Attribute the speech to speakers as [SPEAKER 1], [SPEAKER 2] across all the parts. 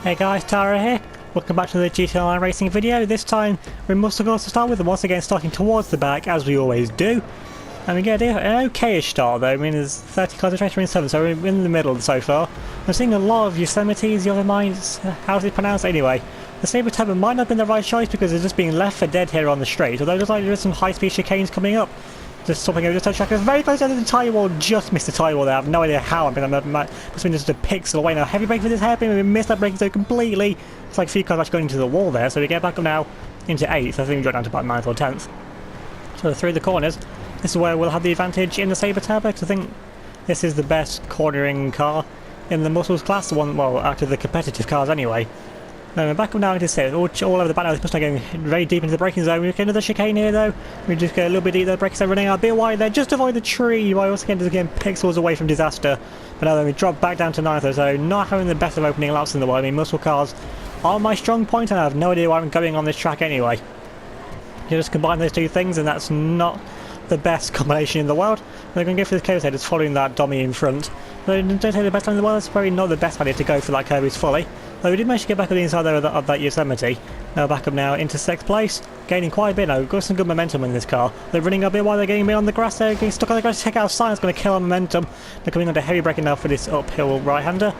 [SPEAKER 1] Hey guys, Tara here. Welcome back to the GT Online Racing video. This time we're in muscle cars to start with, and once again starting towards the back as we always do. And we get an okay-ish start though. I mean, there's 30 cars, 27, so we're in the middle so far. I'm seeing a lot of Yosemites, Yosemite, how's it pronounced anyway? The Sabre Tabber might not have been the right choice because it's just being left for dead here on the straight, although it looks like there is some high-speed chicanes coming up. Just stopping over the touch track. It's very close to the tyre wall, just missed the tyre wall there. I have no idea how. I mean, must have been just a pixel away now. Heavy brake for this hairpin, we missed that braking zone completely. It's like a few cars actually going into the wall there, so we get back up now into 8th. I think we got down to about 9th or 10th. So through the corners, this is where we'll have the advantage in the Sabre Tabber, because I think this is the best cornering car in the muscles class, the one, well, out of the competitive cars anyway. Now we're back up now into 6th, all over the back now. This must be going very deep into the braking zone. We get another chicane here though. We just get a little bit deep there, braking zone running out a bit wide there, just avoid the tree while once again just getting pixels away from disaster. But now then we drop back down to 9th, so not having the best of opening laps in the world. I mean, muscle cars are my strong point, and I have no idea why I'm going on this track anyway. You just combine those two things, and that's not the best combination in the world. They're going to go for the curve here, just following that dummy in front. So don't take the best line in the world. It's probably not the best idea to go for that curve fully. Though we did manage to get back on the inside there of that Yosemite. Now back up now into 6th place, gaining quite a bit now. We've got some good momentum in this car. They're running a bit while they're getting a bit on the grass there, getting stuck on the grass. Check out sign, it's going to kill our momentum. They're coming under heavy braking now for this uphill right-hander.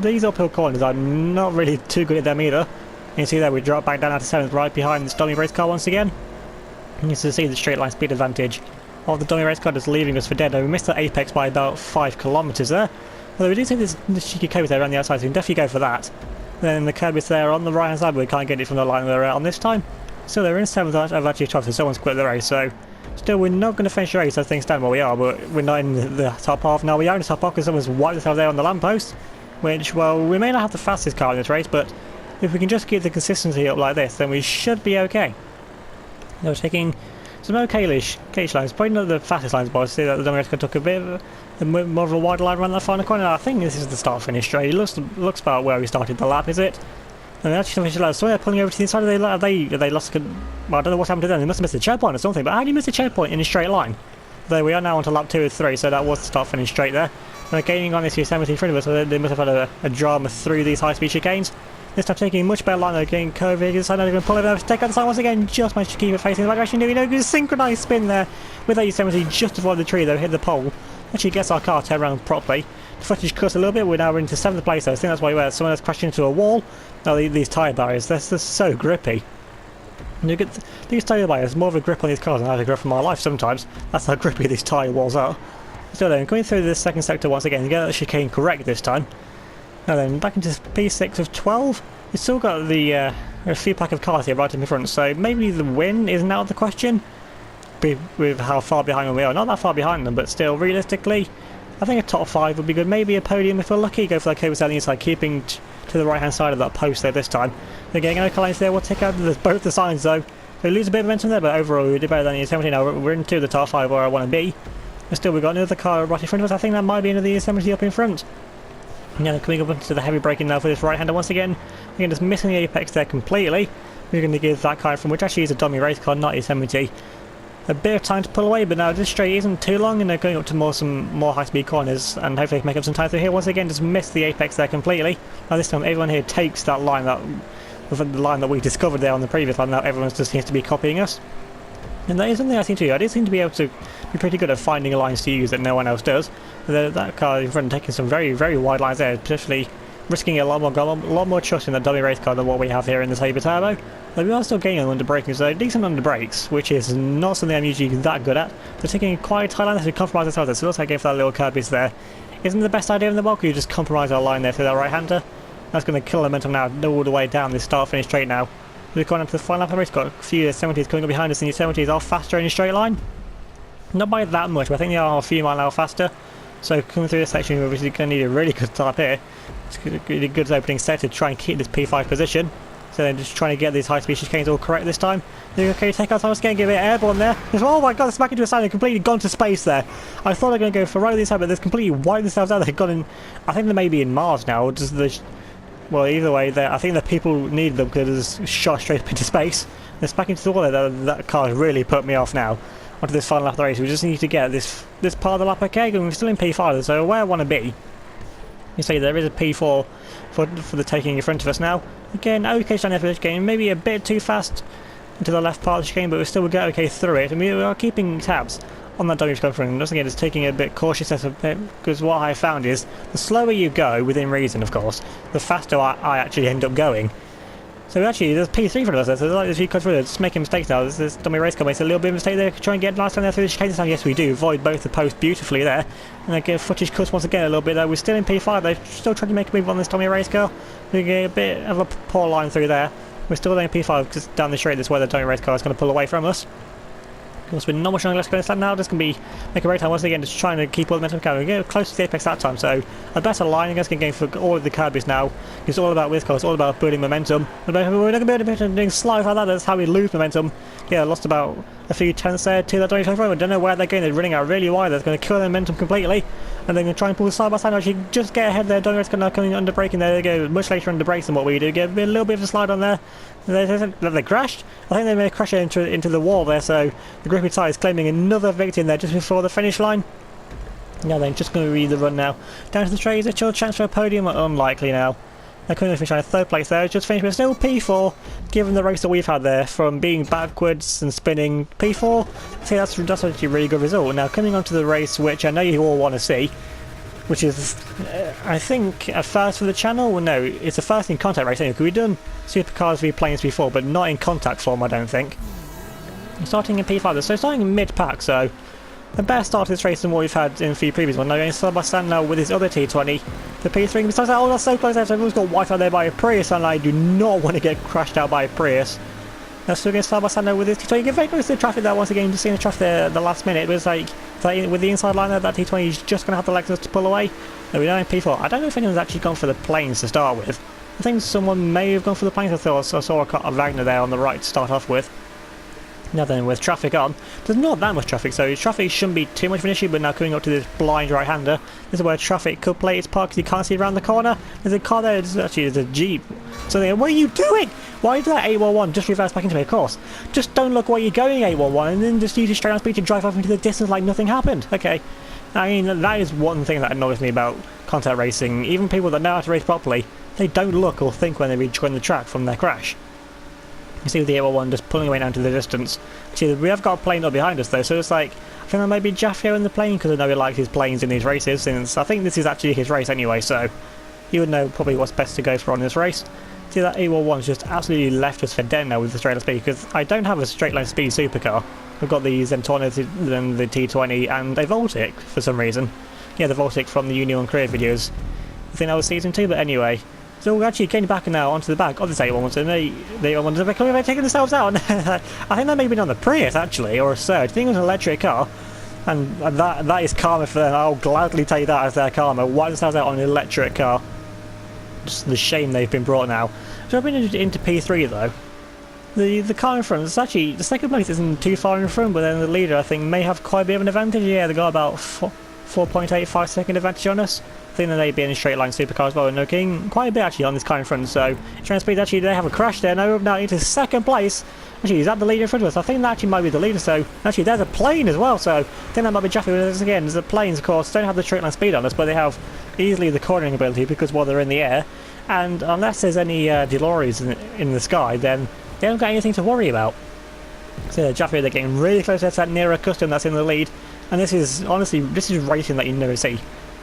[SPEAKER 1] These uphill corners, I'm not really too good at them either. You can see there we drop back down out to 7th, right behind this dummy race car once again. And you can see the straight line speed advantage of the dummy race car just leaving us for dead. Now we missed the apex by about 5 kilometres there. Although we do see this cheeky curve there around the outside, so we can definitely go for that. Then the curb is there on the right hand side, but we can't get it from the line we're on this time. So they're in 7th of actually 12th, so someone's quit the race. So still, we're not going to finish the race as things stand where we are, but we're not in the top half. Now we are in the top half because someone's wiped us out there on the lamppost, which, well, we may not have the fastest car in this race, but if we can just keep the consistency up like this, then we should be okay. Now we're taking some okay-ish lines, probably not the fastest lines, but I see that the dummy race car took a bit of more of a wide line around that final corner. I think this is the start-finish straight. It looks about where we started the lap, is it? And they actually finished the lap, so they're pulling over to the inside. They lost. Well, I don't know what's happened to them. They must have missed a checkpoint or something. But how do you miss a checkpoint in a straight line? Though we are now onto lap 2 of 3, so that was the start-finish straight there. And they're gaining on this Yosemite in front of us, so they must have had a drama through these high-speed chicanes. This time taking a much better line, they're getting curved here, so they're going to pull over, take out the sign once again, just managed to keep it facing the right direction. Doing a good synchronised spin there with that Yosemite just avoid the tree though, hit the pole. Actually gets our car turned around properly. The footage cuts a little bit, we're now into 7th place though. I think that's why we're someone has crashed into a wall. Now these tyre barriers, they're so grippy. And you get these tyre barriers, more of a grip on these cars than I've had a grip on my life sometimes. That's how grippy these tyre walls are. So then, going through this second sector once again, you get that chicane correct this time. Now then, back into P6 of 12. We've still got a few pack of cars here right in the front, so maybe the win isn't out of the question. With how far behind we are. Not that far behind them, but still, realistically, I think a top 5 would be good. Maybe a podium if we're lucky. Go for that cable on the inside, keeping to the right-hand side of that post there this time. They're getting okay lines there. We'll take out both the signs, though. We lose a bit of momentum there, but overall, we did better than the 17 now. We're into the top 5 where I want to be. But still, we've got another car right in front of us. I think that might be another 17 up in front. Yeah, coming up into the heavy braking now for this right-hander once again. Again, just missing the apex there completely. We're going to give that car from which actually is a dummy race car, not Yosemite, a bit of time to pull away, but now this straight isn't too long and they're going up to some more high-speed corners and hopefully make up some time through here. Once again, just missed the apex there completely. Now this time everyone here takes that line, the line that we discovered there on the previous line. Now everyone just seems to be copying us. And that is something I seem to do. I do seem to be able to be pretty good at finding lines to use that no one else does. That car in front taking some very, very wide lines there, especially risking a lot more trust in the dummy race car than what we have here in the Sabre Turbo. But we are still gaining on under braking, so decent under brakes, which is not something I'm usually that good at. They're taking quite a tight line there to compromise ourselves, so it looks like going for that little curb is there. Isn't the best idea in the world, you just compromise our line there through that right-hander. That's going to kill momentum now, all the way down this start-finish straight now. We've gone up to the final lap of the race, got a few 70s coming up behind us, and the 70s are faster in a straight line. Not by that much, but I think they are a few miles an hour faster. So coming through this section, we're obviously going to need a really good start here. It's going to be a good opening set to try and keep this P5 position. So they're just trying to get these high-speed chicanes all correct this time. They're okay, take out Thomas again, give it airborne there. Oh my god, smack into a side and completely gone to space there. I thought they were going to go for right this side, but they've completely wiped themselves out. They've gone in, I think they may be in Mars now. Well, either way, I think the people need them because it's shot straight up into space. They're smacking into the wall there. That car has really put me off now. Onto this final lap of the race. We just need to get this part of the lap okay, and we're still in P5, so where I want to be. You see there is a P4 for the taking in front of us now. Again, okay stand there for this game, maybe a bit too fast into the left part of the game, but we still get okay through it. And we are keeping tabs on that damage coming from. Once again, just taking a bit cautious because what I found is the slower you go, within reason of course, the faster I actually end up going. So actually, there's P3 for us. So like, if you cut through it, just making mistakes now. This dummy race car makes a little bit of a mistake there. Try and get a nice time there through the chicane this time. Yes, we do. Avoid both the posts beautifully there. And I get footage cuts once again a little bit there. We're still in P5. They're still trying to make a move on this dummy race car. We get a bit of a poor line through there. We're still in P5 because down the straight, that's where the dummy race car is going to pull away from us. Of course, we're not much longer left going to stand now. This can be make a great time once again, just trying to keep all the momentum going. We get close to the apex that time, so a better line. I guess going for all of the Kirbys now. It's all about Wizco, it's all about building momentum. We're not going to be able to do slides like that. That's how we lose momentum. Yeah, lost about a few tenths there to that 2024. I don't know where they're going. They're running out really wide. That's going to kill their momentum completely. And they're going to try and pull side by side. Actually, just get ahead there. Don't risk coming under braking there. They go much later under brakes than what we do. Get a little bit of a slide on there. They crashed. I think they may crash into the wall there. So the grippy tyre is claiming another victim there just before the finish line. Yeah, they're just going to read the run now. Down to the straight. Is there still a chance for a podium? Unlikely now. They're going to finish on third place there. Just finished with still P4, given the race that we've had there, from being backwards and spinning. P4, see that's actually a really good result. Now coming on to the race, which I know you all want to see, which is, I think, a first for the channel. Well, no, it's a first in contact race. Anyway, we've done supercars v planes before, but not in contact form, I don't think. Starting in P5, so starting in mid-pack, so a better start to this race than what we've had in a few previous ones. Now going side by side now with his other T20, the P3. Besides that, oh, that's so close there. So everyone's got wiped out there by a Prius, and I do not want to get crashed out by a Prius. Now still going side by side now with this T20. Get very close to the traffic there once again. Just seeing the traffic there at the last minute. It was like with the inside line there, that T20 is just going to have the Lexus to pull away. Now we're now in P4. I don't know if anyone's actually gone for the planes to start with. I think someone may have gone for the planes. I saw a Wagner there on the right to start off with. Now then, with traffic on, there's not that much traffic, so traffic shouldn't be too much of an issue, but now coming up to this blind right-hander, this is where traffic could play its part because you can't see around the corner. There's a car there, there's a Jeep. So they're, what are you doing? Why did that 811 just reverse back into a course? Just don't look where you're going, 811, and then just use your straight on speed to drive off into the distance like nothing happened. Okay, I mean, that is one thing that annoys me about contact racing. Even people that know how to race properly, they don't look or think when they rejoin the track from their crash. You see the 811 just pulling away down to the distance. See, we have got a plane up behind us though, so it's like, I think that might be Jaffio in the plane, because I know he likes his planes in these races, since I think this is actually his race anyway, so he would know probably what's best to go for on this race. See, that 811's just absolutely left us for dead now with the straight line speed, because I don't have a straight line speed supercar. We've got the Zentorno and the T20 and a Voltic for some reason. Yeah, the Voltic from the Union Career videos. I think that was season 2, but anyway. So we're actually getting back now onto the back of this 811, and they wanted to be taking themselves out. I think that may have been on the Prius actually, or a Surge. I think it was an electric car, and that is karma for them. I'll gladly take that as their karma. Why themselves out on an electric car? Just the shame they've been brought now. So I've been into P3 though. The car in front, it's actually, the second place isn't too far in front, but then the leader I think may have quite a bit of an advantage. Yeah, they got about 4.85 second advantage on us. I think that they'd be in a straight line supercar as well, and looking quite a bit actually on this car in front. So trying speed, actually they have a crash there. Now into second place. Actually, is that the leader in front of us? I think that actually might be the leader. So actually there's a plane as well, so I think that might be Jaffe. Again, the planes of course don't have the straight line speed on us, but they have easily the cornering ability because while they're in the air, and unless there's any DeLoreans in the sky, then they don't got anything to worry about. So Jaffe, they're getting really close to that Nero Custom that's in the lead, and this is honestly, this is racing that you never see.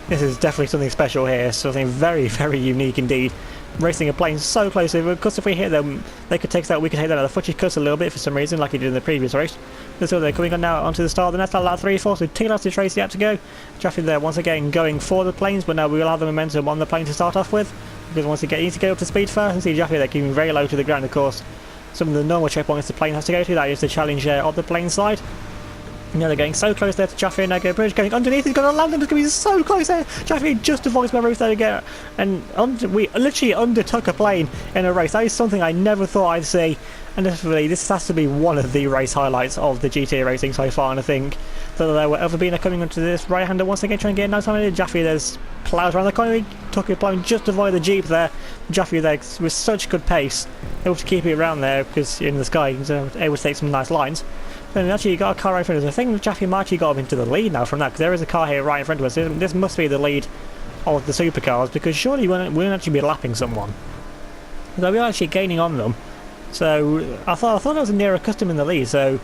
[SPEAKER 1] This is definitely something special here, something very, very unique indeed. Racing a plane so closely, because if we hit them, they could take that. We could take that. The footage cuts a little bit for some reason, like he did in the previous race. So they're coming on now onto the start. The next lap 3-4, so 2 laps this race yet to go. Jaffe there once again going for the planes, but now we will have the momentum on the plane to start off with, because once again you need to get up to speed first. And see Jaffe there keeping very low to the ground. Of course, some of the normal checkpoints the plane has to go to. That is the challenge of the plane side. Now they're getting so close there to Jaffe, and now Bridge going underneath. He's going to land, and it's going to be so close there. Jaffe just avoids my roof there again, and we literally undertook a plane in a race. That is something I never thought I'd see, and definitely this has to be one of the race highlights of the GTA racing so far. And I think that there will ever be coming onto this right-hander once again, trying to get a nice time. Jaffe there's plows around the corner. He took a plane just to avoid the Jeep there. Jaffe there with such good pace, able to keep it around there because in the sky he's able to take some nice lines. And actually you got a car right in front of us. I think Jaffe might actually got him into the lead now from that, because there is a car here right in front of us. This must be the lead of the supercars, because surely we wouldn't actually be lapping someone. So we are actually gaining on them. So I thought I was near a custom in the lead. So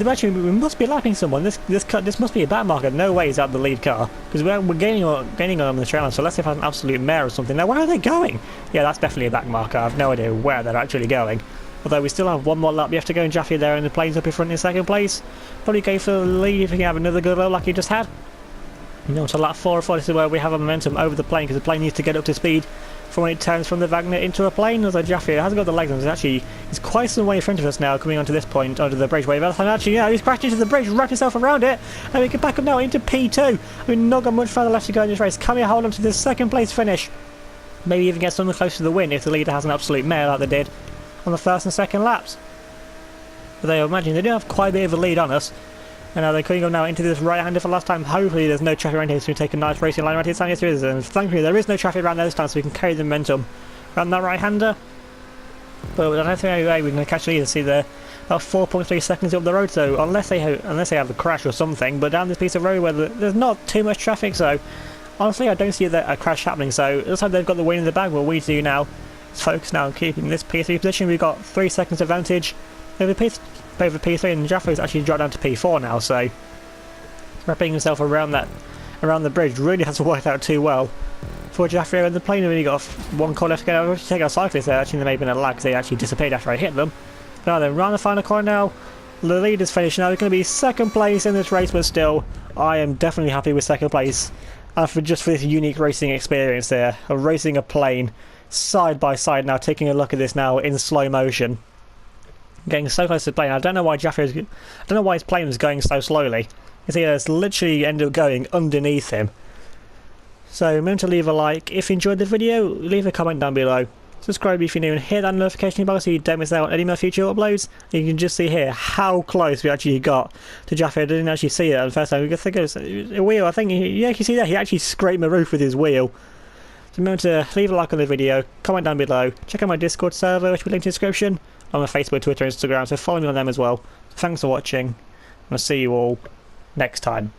[SPEAKER 1] actually we must be lapping someone. This must be a back marker. No way is that the lead car, because we're gaining on them in the trailer. So let's see if I have an absolute mare or something. Now where are they going? Yeah, that's definitely a back marker. I have no idea where they're actually going. Although we still have one more lap. You have to go and Jaffe there, and the plane's up in front in second place. Probably go for the lead if you can have another good roll like you just had. No, to lap 4 or 4. This is where we have a momentum over the plane, because the plane needs to get up to speed from when it turns from the Wagner into a plane. Although Jaffe hasn't got the legs on, he's quite some way in front of us now, coming onto this point, onto the bridge wave. And actually, yeah, he's crashed into the bridge, wrapped himself around it, and we can back up now into P2. We've not got much further left to go in this race. Can we hold on to this second place finish? Maybe even get something close to the win if the leader has an absolute mare like they did on the first and second laps. But they imagine they do have quite a bit of a lead on us. And now they're coming up now into this right-hander for last time. Hopefully there's no traffic around here, so we take a nice racing line right here. Yes, there is, and thankfully there is no traffic around there this time, so we can carry the momentum around that right-hander. But I don't think we're going to catch the lead. See there, about 4.3 seconds up the road. So unless they have a crash or something, but down this piece of road where there's not too much traffic, so honestly I don't see a crash happening. So it looks like they've got the win in the bag. What we do now is focus now on keeping this P3 position. We've got 3 seconds advantage over P3, and Jaffe's actually dropped down to P4 now, so wrapping himself around the bridge really hasn't worked out too well for Jaffe, and the plane really got one corner left to go. I'll take our cyclists there. Actually, there may have been a lag because they actually disappeared after I hit them. Now then, round the final corner now, the leader's finished. Now it's going to be second place in this race, but still, I am definitely happy with second place, and for this unique racing experience there, of racing a plane side by side now, taking a look at this now in slow motion. Getting so close to the plane. I don't know why his plane was going so slowly. You see, it's literally ended up going underneath him. So remember to leave a like if you enjoyed the video, leave a comment down below. Subscribe if you're new and hit that notification bell so you don't miss out on any of my future uploads. You can just see here how close we actually got to Jaffe. I didn't actually see it at the first time. We could think it was a wheel. I think, yeah, you can see that he actually scraped my roof with his wheel. So remember to leave a like on the video, comment down below, check out my Discord server, which will be linked in the description, on my Facebook, Twitter, Instagram, so follow me on them as well. Thanks for watching, and I'll see you all next time.